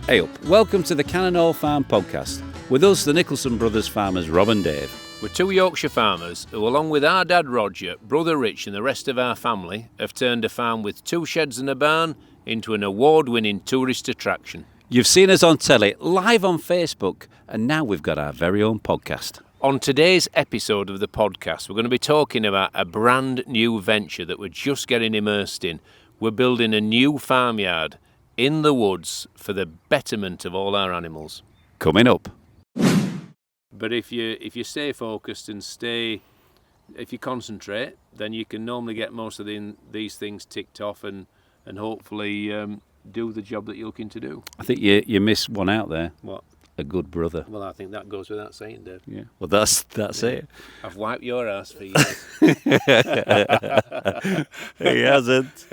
Hey up, welcome to the Cannonall Farm podcast. With us, the Nicholson brothers farmers Rob and Dave. We're two Yorkshire farmers who, along with our dad Roger, brother Rich and the rest of our family, have turned a farm with 2 sheds and a barn into an award-winning tourist attraction. You've seen us on telly, live on Facebook, and now we've got our very own podcast. On today's episode of the podcast, we're going to be talking about a brand new venture that we're just getting immersed in. We're building a new farmyard in the woods for the betterment of all our animals. Coming up. But if you stay focused and if you concentrate, then you can normally get most of these things ticked off and hopefully do the job that you're looking to do. I think you missed one out there. What? A good brother. Well, I think that goes without saying, Dave. Yeah. Well, that's it. I've wiped your ass for years. He hasn't.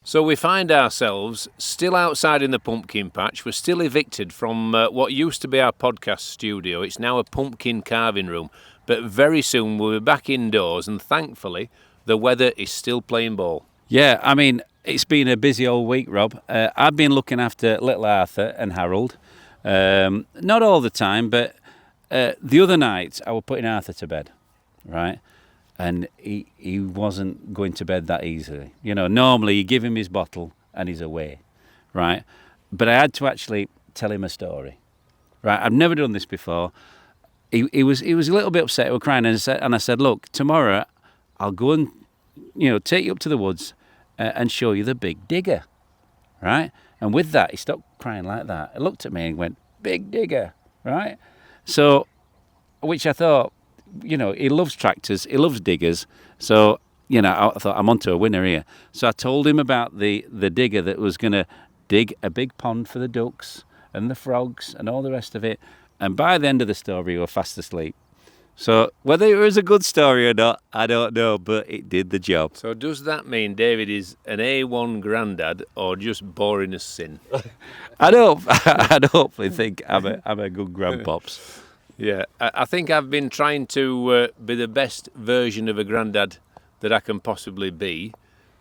So we find ourselves still outside in the pumpkin patch. We're still evicted from what used to be our podcast studio. It's now a pumpkin carving room. But very soon we'll be back indoors, and thankfully the weather is still playing ball. Yeah, I mean, it's been a busy old week, Rob. I've been looking after little Arthur and Harold. Not all the time, but the other night I was putting Arthur to bed, right? And he wasn't going to bed that easily. You know, normally you give him his bottle and he's away, right? But I had to actually tell him a story, right? I've never done this before. He was a little bit upset. He was crying, and I said, look, tomorrow I'll go and, take you up to the woods and show you the big digger, right? And with that, he stopped crying like that. He looked at me and went, big digger, right? So, which I thought, he loves tractors, he loves diggers. So, I thought, I'm onto a winner here. So I told him about the digger that was going to dig a big pond for the ducks and the frogs and all the rest of it. And by the end of the story, he was fast asleep. So whether it was a good story or not, I don't know, but it did the job. So does that mean David is an A1 granddad or just boring as sin? I'd hopefully think I'm a good grandpops. Yeah, I think I've been trying to be the best version of a granddad that I can possibly be.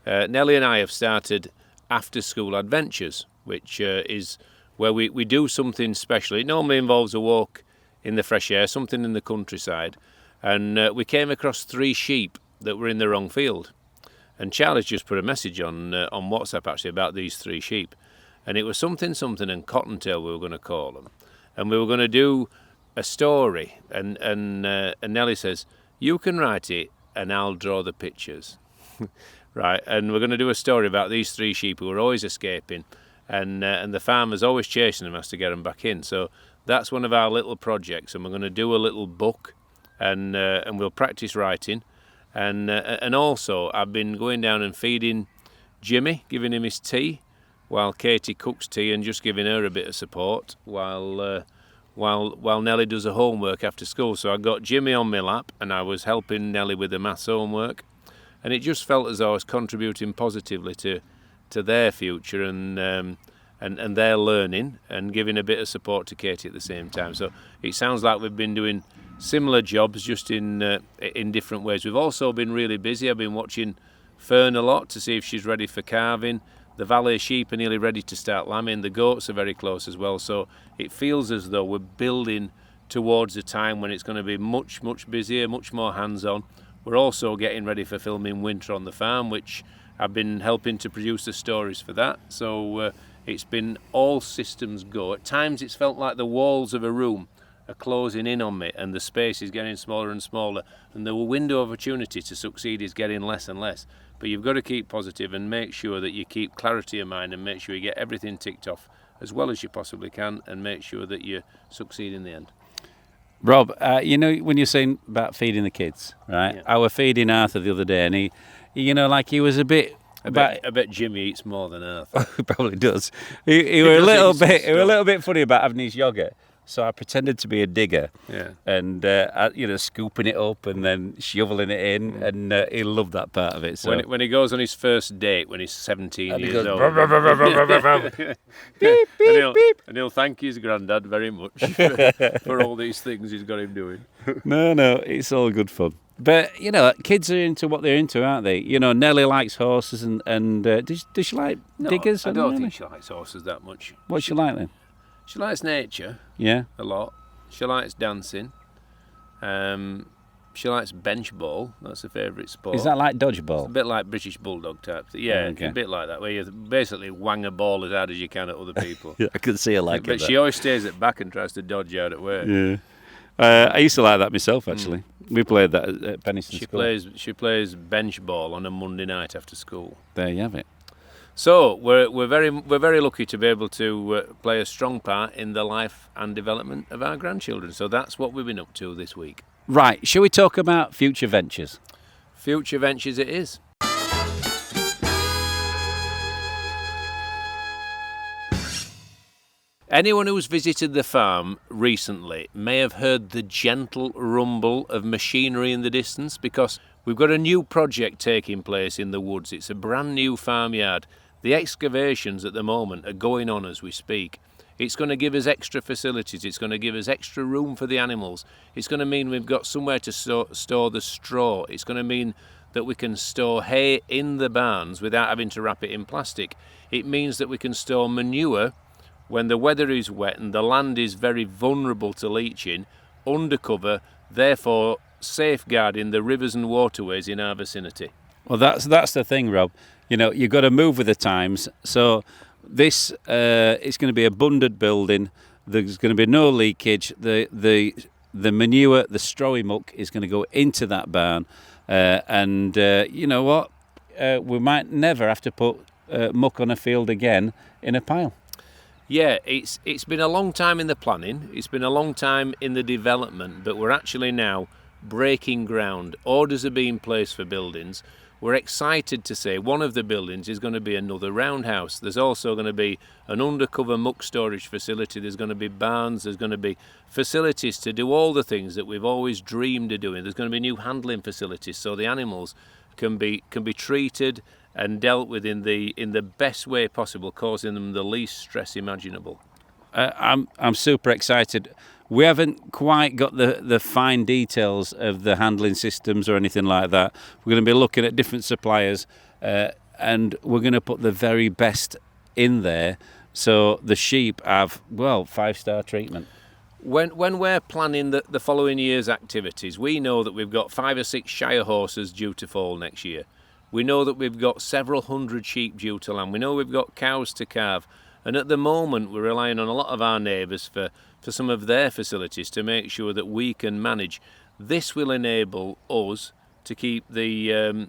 Nellie and I have started after-school adventures, which is where we do something special. It normally involves a walk in the fresh air, something in the countryside. And we came across 3 sheep that were in the wrong field. And Charlie's just put a message on WhatsApp, actually, about these 3 sheep. And it was something and Cottontail we were going to call them. And we were going to do a story, and Nellie says, you can write it and I'll draw the pictures. Right, and we're going to do a story about these 3 sheep who are always escaping, and the farmer's always chasing them, has to get them back in. So that's one of our little projects, and we're going to do a little book, and we'll practice writing, and also I've been going down and feeding Jimmy, giving him his tea while Katie cooks tea, and just giving her a bit of support while Nellie does her homework after school. So I got Jimmy on my lap and I was helping Nellie with the maths homework, and it just felt as though I was contributing positively to their future and their learning, and giving a bit of support to Katie at the same time. So it sounds like we've been doing similar jobs, just in different ways. We've also been really busy. I've been watching Fern a lot to see if she's ready for calving. The Valley sheep are nearly ready to start lambing. The goats are very close as well. So it feels as though we're building towards a time when it's going to be much, much busier, much more hands-on. We're also getting ready for filming Winter on the Farm, which I've been helping to produce the stories for that. So it's been all systems go. At times it's felt like the walls of a room are closing in on me and the space is getting smaller and smaller, and the window of opportunity to succeed is getting less and less. But you've got to keep positive and make sure that you keep clarity of mind and make sure you get everything ticked off as well as you possibly can, and make sure that you succeed in the end. Rob, when you're saying about feeding the kids, right? Yeah. I was feeding Arthur the other day, and he was a bit. I bet Jimmy eats more than Arthur. He probably does. He were a little bit funny about having his yogurt. So I pretended to be a digger, and scooping it up and then shoveling it in, and he loved that part of it. So when he goes on his first date when he's 17 and years old, beep, beep, beep. And he'll thank his granddad very much for all these things he's got him doing. No, it's all good fun. But, you know, kids are into what they're into, aren't they? You know, Nellie likes horses and does she like diggers? I don't think she likes horses that much. What's she like then? She likes nature Yeah. a lot. She likes dancing. She likes bench ball. That's her favourite sport. Is that like It's a dodgeball? bit like British Bulldog type. Yeah, Okay. a bit like that, where you basically wang a ball as hard as you can at other people. I could see her like But she always stays at back and tries to dodge out at work. Yeah. I used to like that myself, actually. We played that at Penistone School. She plays bench ball on a Monday night after school. There you have it. So we're very lucky to be able to play a strong part in the life and development of our grandchildren. So that's what we've been up to this week. Right, shall we talk about future ventures? Future ventures it is. Anyone who's visited the farm recently may have heard the gentle rumble of machinery in the distance, because we've got a new project taking place in the woods. It's a brand new farmyard. The excavations at the moment are going on as we speak. It's going to give us extra facilities. It's going to give us extra room for the animals. It's going to mean we've got somewhere to store the straw. It's going to mean that we can store hay in the barns without having to wrap it in plastic. It means that we can store manure when the weather is wet and the land is very vulnerable to leaching, undercover, therefore safeguarding the rivers and waterways in our vicinity. Well, that's the thing, Rob. You know, you've got to move with the times. So this it's going to be abundant building. There's going to be no leakage. The manure, the strawy muck, is going to go into that barn, and you know what? We might never have to put muck on a field again in a pile. Yeah, it's been a long time in the planning. It's been a long time in the development, but we're actually now breaking ground. Orders are being placed for buildings. We're excited to say one of the buildings is going to be another roundhouse. There's also going to be an undercover muck storage facility. There's going to be barns. There's going to be facilities to do all the things that we've always dreamed of doing. There's going to be new handling facilities so the animals can be treated and dealt with in the best way possible, causing them the least stress imaginable. I'm super excited. We haven't quite got the fine details of the handling systems or anything like that. We're going to be looking at different suppliers, and we're going to put the very best in there, so the sheep have, well, 5-star treatment. When we're planning the following year's activities, we know that we've got 5 or 6 Shire horses due to fall next year. We know that we've got several hundred sheep due to lamb. We know we've got cows to calve. And at the moment, we're relying on a lot of our neighbours for some of their facilities to make sure that we can manage. This will enable us to keep the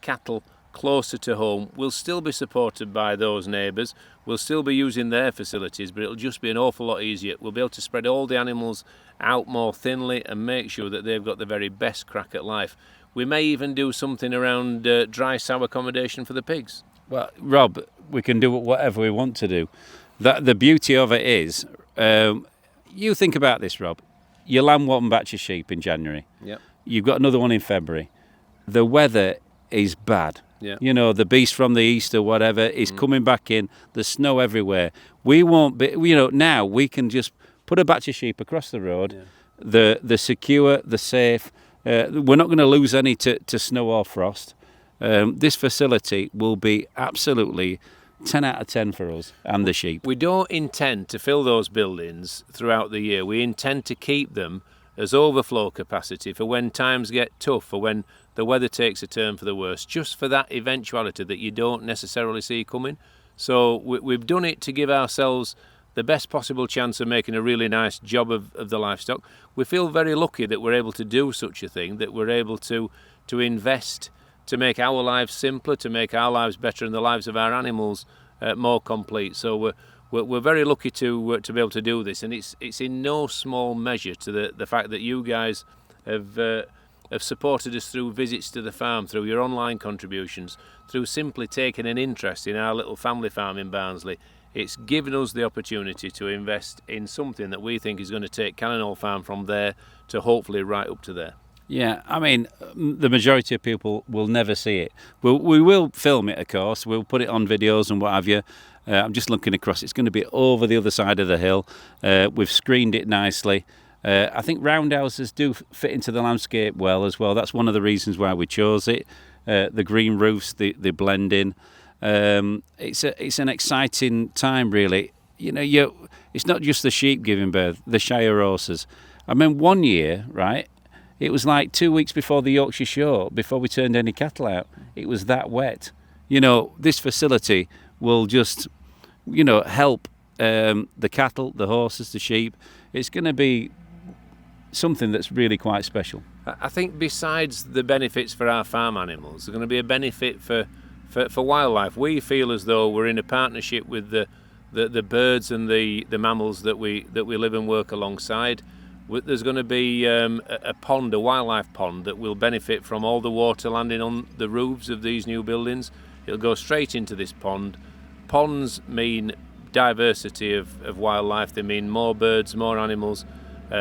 cattle closer to home. We'll still be supported by those neighbours. We'll still be using their facilities, but it'll just be an awful lot easier. We'll be able to spread all the animals out more thinly and make sure that they've got the very best crack at life. We may even do something around dry sow accommodation for the pigs. Well, Rob, we can do whatever we want to do. The beauty of it is, you think about this, Rob. You lamb one batch of sheep in January. Yep. You've got another one in February. The weather is bad. Yeah. You know, the beast from the east or whatever is coming back in. There's snow everywhere. We won't be, you know, now we can just put a batch of sheep across the road. Yeah. The secure, the safe. We're not going to lose any to snow or frost. This facility will be absolutely 10 out of 10 for us and the sheep. We don't intend to fill those buildings throughout the year. We intend to keep them as overflow capacity for when times get tough, for when the weather takes a turn for the worse, just for that eventuality that you don't necessarily see coming. So we've done it to give ourselves the best possible chance of making a really nice job of the livestock. We feel very lucky that we're able to do such a thing, that we're able to invest to make our lives simpler, to make our lives better and the lives of our animals more complete. So we're very lucky to be able to do this, and it's in no small measure to the fact that you guys have supported us through visits to the farm, through your online contributions, through simply taking an interest in our little family farm in Barnsley. It's given us the opportunity to invest in something that we think is going to take Cannonall Farm from there to hopefully right up to there. Yeah, I mean, the majority of people will never see it. We will film it, of course. We'll put it on videos and what have you. I'm just looking across. It's going to be over the other side of the hill. We've screened it nicely. I think roundhouses do fit into the landscape well as well. That's one of the reasons why we chose it. The green roofs, they blend in. It's an exciting time, really. It's not just the sheep giving birth, the Shire horses. I mean, one year, right, it was like 2 weeks before the Yorkshire Show, before we turned any cattle out. It was that wet. This facility will just, help the cattle, the horses, the sheep. It's going to be something that's really quite special. I think besides the benefits for our farm animals, there's going to be a benefit for wildlife. We feel as though we're in a partnership with the birds and the mammals that we live and work alongside. There's going to be a pond, a wildlife pond, that will benefit from all the water landing on the roofs of these new buildings. It'll go straight into this pond. Ponds mean diversity of wildlife. They mean more birds, more animals,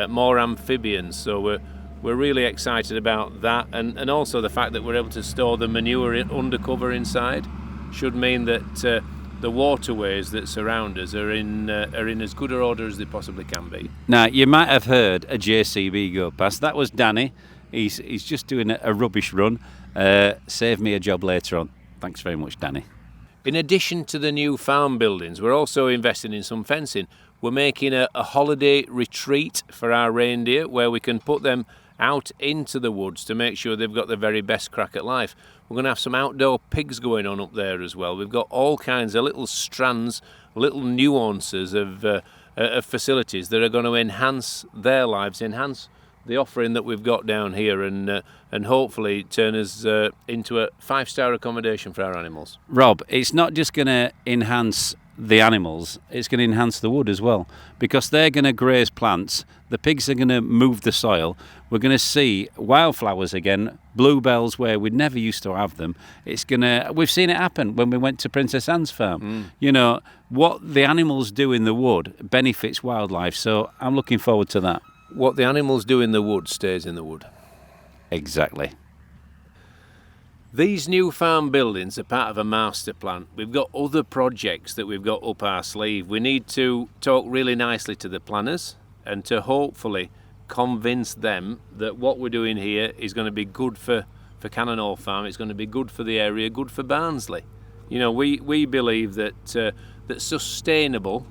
more amphibians. So we're really excited about that, and also the fact that we're able to store the manure undercover inside should mean that the waterways that surround us are in as good an order as they possibly can be. Now, you might have heard a JCB go past. That was Danny. He's just doing a rubbish run. Save me a job later on. Thanks very much, Danny. In addition to the new farm buildings, we're also investing in some fencing. We're making a holiday retreat for our reindeer where we can put them out into the woods to make sure they've got the very best crack at life. We're going to have some outdoor pigs going on up there as well. We've got all kinds of little strands, little nuances of facilities that are going to enhance their lives, enhance the offering that we've got down here, and hopefully turn us into a 5-star accommodation for our animals. Rob, it's not just going to enhance the animals, it's going to enhance the wood as well, because they're going to graze plants, the pigs are going to move the soil, we're going to see wildflowers again, bluebells where we never used to have them. We've seen it happen when we went to Princess Anne's farm. What the animals do in the wood benefits wildlife, so I'm looking forward to that. What the animals do in the wood stays in the wood. Exactly. These new farm buildings are part of a master plan. We've got other projects that we've got up our sleeve. We need to talk really nicely to the planners and to hopefully convince them that what we're doing here is going to be good for Cannon Hall Farm. It's going to be good for the area, good for Barnsley. We believe that sustainable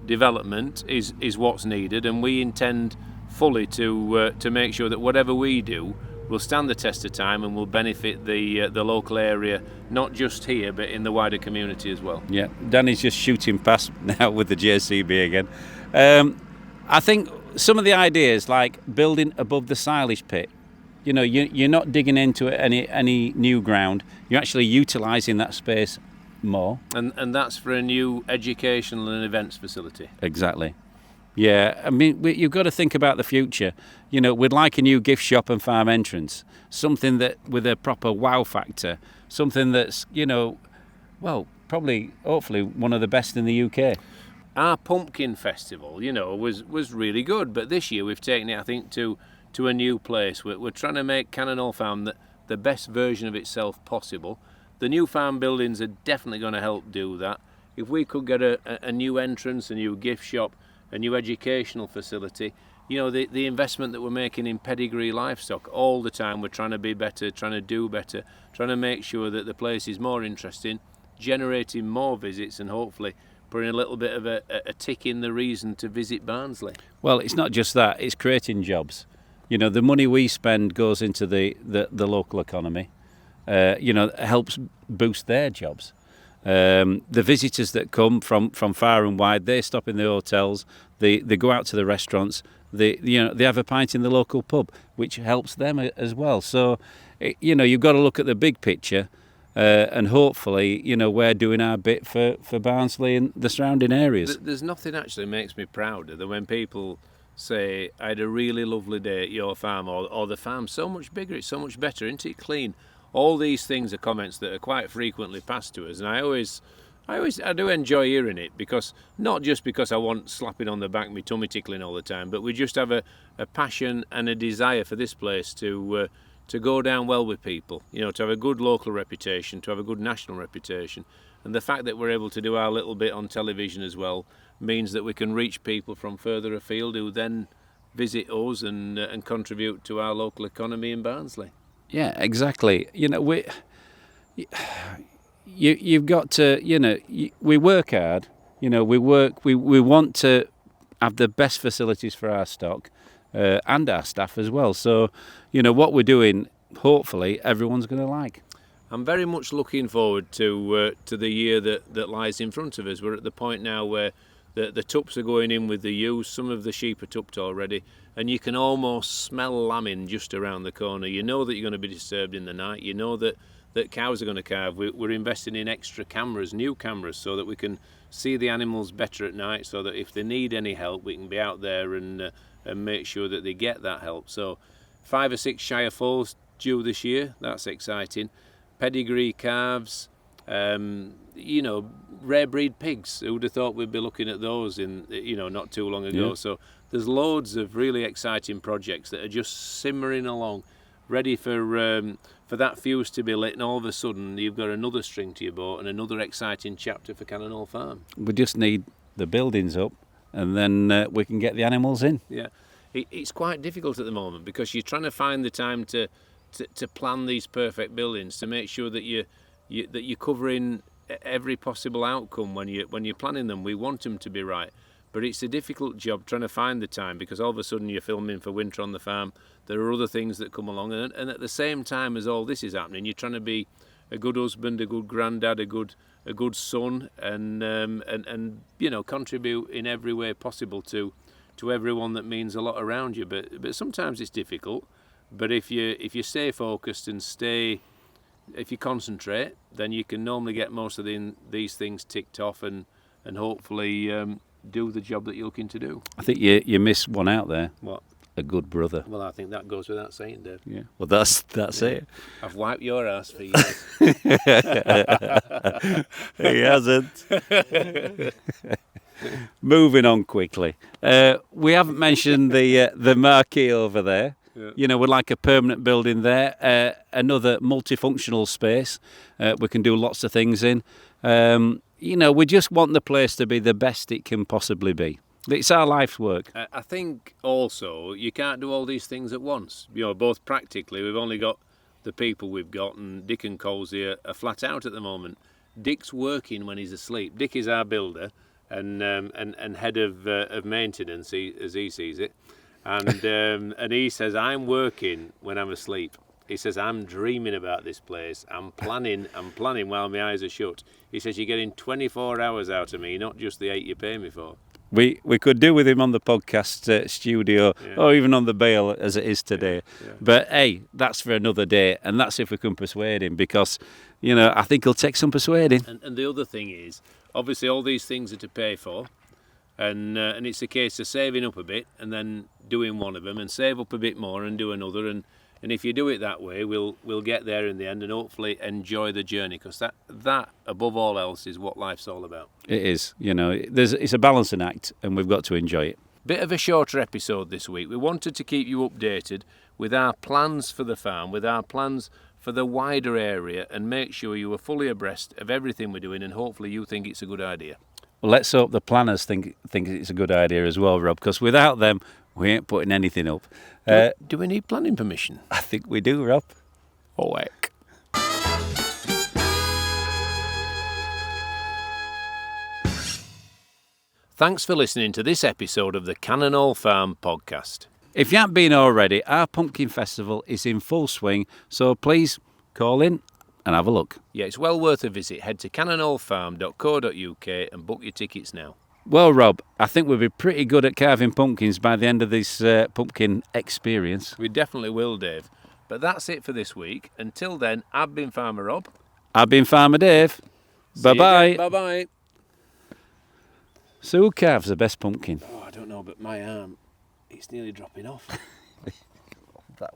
development is what's needed, and we intend fully to make sure that whatever we do will stand the test of time and will benefit the local area, not just here but in the wider community as well. Yeah, Danny's just shooting past now with the JCB again. I think some of the ideas like building above the silage pit, you're not digging into any new ground, you're actually utilising that space more. And that's for a new educational and events facility. Exactly. Yeah, I mean, you've got to think about the future. We'd like a new gift shop and farm entrance, something that with a proper wow factor, something that's, probably, hopefully, one of the best in the UK. Our pumpkin festival, was really good, but this year we've taken it, I think, to a new place. We're trying to make Cannon Hall Farm the best version of itself possible. The new farm buildings are definitely going to help do that. If we could get a new entrance, a new gift shop, a new educational facility, the investment that we're making in pedigree livestock, all the time we're trying to be better, trying to do better, trying to make sure that the place is more interesting, generating more visits, and hopefully putting a little bit of a tick in the reason to visit Barnsley. Well, it's not just that, it's creating jobs. The money we spend goes into the local economy, helps boost their jobs. The visitors that come from far and wide, they stop in the hotels, they go out to the restaurants, they have a pint in the local pub, which helps them as well. So, you've got to look at the big picture, and hopefully, we're doing our bit for Barnsley and the surrounding areas. There's nothing actually makes me prouder than when people say, I had a really lovely day at your farm, or the farm's so much bigger, it's so much better, isn't it clean? All these things are comments that are quite frequently passed to us, and I do enjoy hearing it, because not just because I want slapping on the back, me tummy tickling all the time, but we just have a passion and a desire for this place to go down well with people, to have a good local reputation, to have a good national reputation, and the fact that we're able to do our little bit on television as well means that we can reach people from further afield who then visit us and contribute to our local economy in Barnsley. Yeah, exactly. You've got to, we work hard. We want to have the best facilities for our stock and our staff as well. So, what we're doing, hopefully, everyone's going to like. I'm very much looking forward to the year that lies in front of us. We're at the point now where the tups are going in with the ewes. Some of the sheep are tupped already, and you can almost smell lambing just around the corner. You know that you're going to be disturbed in the night. You know that cows are going to calve. We're investing in extra cameras, new cameras, so that we can see the animals better at night, so that if they need any help, we can be out there and make sure that they get that help. So 5 or 6 Shire foals due this year. That's exciting. Pedigree calves, rare breed pigs. Who would have thought we'd be looking at those in not too long ago? Yeah. So there's loads of really exciting projects that are just simmering along, ready for that fuse to be lit, and all of a sudden you've got another string to your boat and another exciting chapter for Cannon Hall Farm. We just need the buildings up, and then we can get the animals in. Yeah, it's quite difficult at the moment because you're trying to find the time to plan these perfect buildings, to make sure that you're covering every possible outcome when you're planning them. We want them to be right, but it's a difficult job trying to find the time, because all of a sudden you're filming for winter on the farm. There are other things that come along, and at the same time as all this is happening, you're trying to be a good husband, a good granddad, a good son, and contribute in every way possible to everyone that means a lot around you. But sometimes it's difficult. But if you stay focused and if you concentrate, then you can normally get most of these things ticked off and hopefully do the job that you're looking to do. I think you missed one out there. What? A good brother. Well, I think that goes without saying, Dave. Yeah. Well, that's it. I've wiped your ass for years. He hasn't. Moving on quickly. We haven't mentioned the marquee over there. Yeah. We'd like a permanent building there, another multifunctional space we can do lots of things in. We just want the place to be the best it can possibly be. It's our life's work. I think also you can't do all these things at once. Both practically, we've only got the people we've got, and Dick and Colsey are flat out at the moment. Dick's working when he's asleep. Dick is our builder and head of maintenance, as he sees it. And he says, I'm working when I'm asleep. He says, I'm dreaming about this place. I'm planning while my eyes are shut. He says, you're getting 24 hours out of me, not just the 8 you pay me for. We could do with him on the podcast studio, or even on the bale as it is today. Yeah. But hey, that's for another day, and that's if we can persuade him, because I think he'll take some persuading. And the other thing is, obviously all these things are to pay for, and it's a case of saving up a bit and then doing one of them, and save up a bit more and do another, and if you do it that way, we'll get there in the end, and hopefully enjoy the journey, because that above all else is what life's all about. It is, it's a balancing act, and we've got to enjoy it. Bit of a shorter episode this week. We wanted to keep you updated with our plans for the farm, with our plans for the wider area, and make sure you are fully abreast of everything we're doing, and hopefully you think it's a good idea. Well, let's hope the planners think it's a good idea as well, Rob, because without them, we ain't putting anything up. Do we need planning permission? I think we do, Rob. Oh, heck. Thanks for listening to this episode of the Cannon Hall Farm podcast. If you haven't been already, our Pumpkin Festival is in full swing, so please call in and have a look. Yeah, it's well worth a visit. Head to cannonhallfarm.co.uk and book your tickets now. Well, Rob, I think we'll be pretty good at carving pumpkins by the end of this pumpkin experience. We definitely will, Dave. But that's it for this week. Until then, I've been Farmer Rob. I've been Farmer Dave. Bye-bye. Bye-bye. So who carves the best pumpkin? Oh, I don't know, but my arm, it's nearly dropping off.